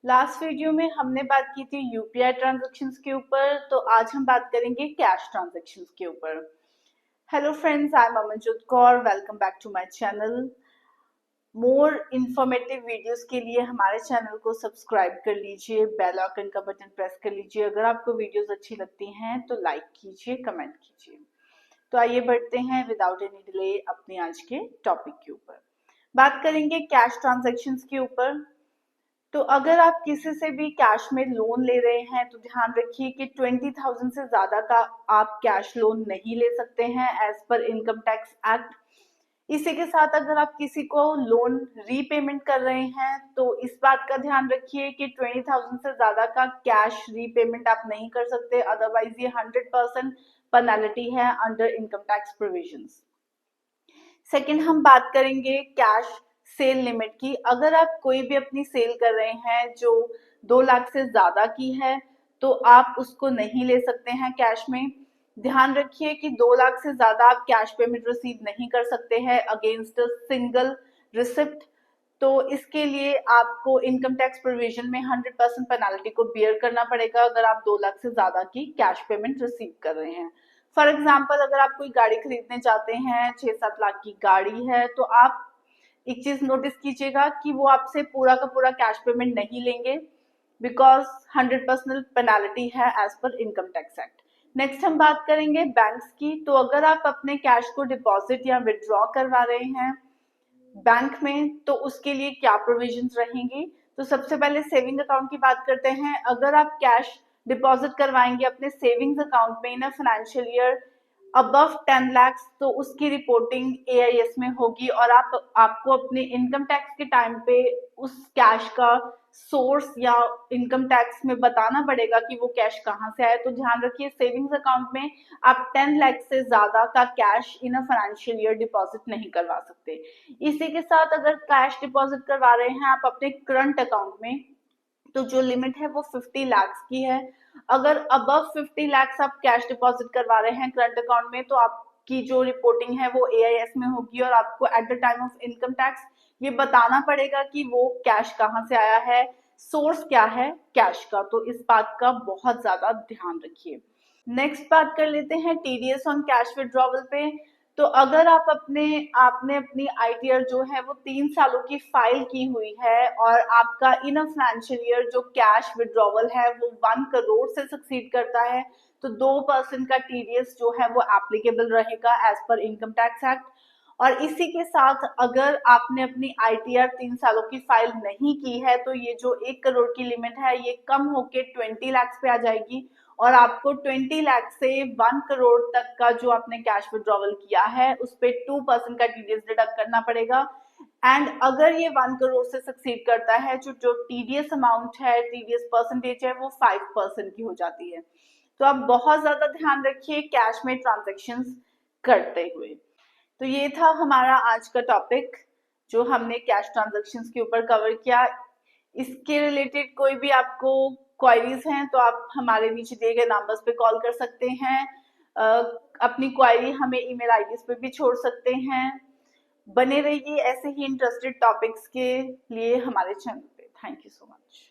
Last video में हमने बात की थी यूपीआई ट्रांजैक्शंस के ऊपर, तो आज हम बात करेंगे कैश ट्रांजैक्शंस के ऊपर। Hello friends, I am Amanjot Kaur, welcome back to my channel. More informative videos के लिए हमारे चैनल को सब्सक्राइब कर लीजिए, बेल आइकन का बटन प्रेस कर लीजिए। अगर आपको वीडियोस अच्छी लगती हैं तो लाइक कीजिए, कमेंट कीजिए। तो आइए बढ़ते हैं विदाउट एनी डिले अपने आज के टॉपिक के ऊपर। बात करेंगे कैश ट्रांजैक्शंस के ऊपर। तो अगर आप किसी से भी कैश में लोन ले रहे हैं तो ध्यान रखिए कि 20,000 से ज्यादा का आप कैश लोन नहीं ले सकते हैं as per income tax act. इसी के साथ अगर आप किसी को लोन रीपेमेंट कर रहे हैं तो इस बात का ध्यान रखिए कि 20,000 से ज्यादा का कैश रीपेमेंट आप नहीं कर सकते, अदरवाइज ये 100% पेनल्टी है under income tax provisions. Second, हम बात करेंगे कैश सेल लिमिट की। अगर आप कोई भी अपनी सेल कर रहे हैं जो 2 लाख से ज्यादा की है तो आप उसको नहीं ले सकते हैं कैश में। ध्यान रखिए कि 2 लाख से ज्यादा आप कैश पेमेंट रिसीव नहीं कर सकते हैं अगेंस्ट अ सिंगल रिसिप्ट। तो इसके लिए आपको इनकम टैक्स प्रोविजन में 100% पेनाल्टी को बियर करना पड़ेगा अगर आप 2 लाख से ज्यादा की कैश पेमेंट रिसीव कर रहे हैं। फॉर एग्जाम्पल, अगर आप कोई गाड़ी खरीदने चाहते हैं, 6-7 लाख की गाड़ी है, तो आप एक चीज नोटिस कीजिएगा कि वो आपसे पूरा का पूरा कैश पेमेंट नहीं लेंगे, बिकॉज 100% पेनाल्टी है as per income tax act. Next हम बात करेंगे बैंक्स की। तो अगर आप अपने कैश को डिपॉजिट या विड्रॉ करवा रहे हैं बैंक में तो उसके लिए क्या प्रोविजंस रहेंगी। तो सबसे पहले सेविंग अकाउंट की बात करते हैं। अगर आप कैश डिपॉजिट करवाएंगे अपने सेविंग्स अकाउंट में in a financial year above 10 lakh तो उसकी रिपोर्टिंग एआईएस में होगी और आपको अपने इनकम टैक्स के टाइम पे उस कैश का सोर्स या इनकम टैक्स में बताना पड़ेगा कि वो कैश कहाँ से आया। तो ध्यान रखिए, सेविंग्स अकाउंट में आप 10 लाख से ज्यादा का cash in a financial year deposit नहीं करवा सकते। इसी के साथ अगर कैश डिपॉजिट करवा रहे हैं आप अपने करंट अकाउंट में तो जो लिमिट है वो 50 लाख की है। अगर अबव 50 लाख आप कैश डिपॉजिट करवा रहे हैं करंट अकाउंट में तो आपकी जो रिपोर्टिंग है वो एआईएस में होगी और आपको at the time of income tax ये बताना पड़ेगा कि वो कैश कहाँ से आया है, सोर्स क्या है कैश का। तो इस बात का बहुत ज्यादा ध्यान रखिए। नेक्स्ट बात कर लेते हैं टीडीएस ऑन कैश विड्रॉवल पे। तो अगर आपने अपनी आईटीआर जो है वो 3 सालों की फाइल की हुई है और आपका इन अ फाइनेंशियल ईयर जो कैश विड्रॉवल है वो 1 करोड़ से सक्सीड करता है तो 2% का टीडीएस जो है वो एप्लीकेबल रहेगा as per income tax act. और इसी के साथ अगर आपने अपनी आईटीआर 3 सालों की फाइल नहीं की है तो ये जो 1 करोड़ की लिमिट है ये कम होके 20 लाख पे आ जाएगी और आपको 20 लाख से 1 करोड़ तक का जो आपने कैश विड्रॉवल किया है उस पे 2% का टीडीएस डिडक्ट करना पड़ेगा। एंड अगर ये 1 करोड़ से सक्सीड करता है जो टीडीएस अमाउंट है, टीडीएस परसेंटेज है वो 5% की हो जाती है। तो आप बहुत ज्यादा ध्यान रखिए कैश में ट्रांजेक्शन करते हुए। तो ये था हमारा आज का टॉपिक जो हमने कैश ट्रांजैक्शंस के ऊपर कवर किया। इसके रिलेटेड कोई भी आपको क्वायरीज हैं तो आप हमारे नीचे दिए गए नंबर्स पे कॉल कर सकते हैं। अपनी क्वायरी हमें ईमेल आईडीज पे भी छोड़ सकते हैं। बने रहिए ऐसे ही इंटरेस्टेड टॉपिक्स के लिए हमारे चैनल पे। Thank you so much.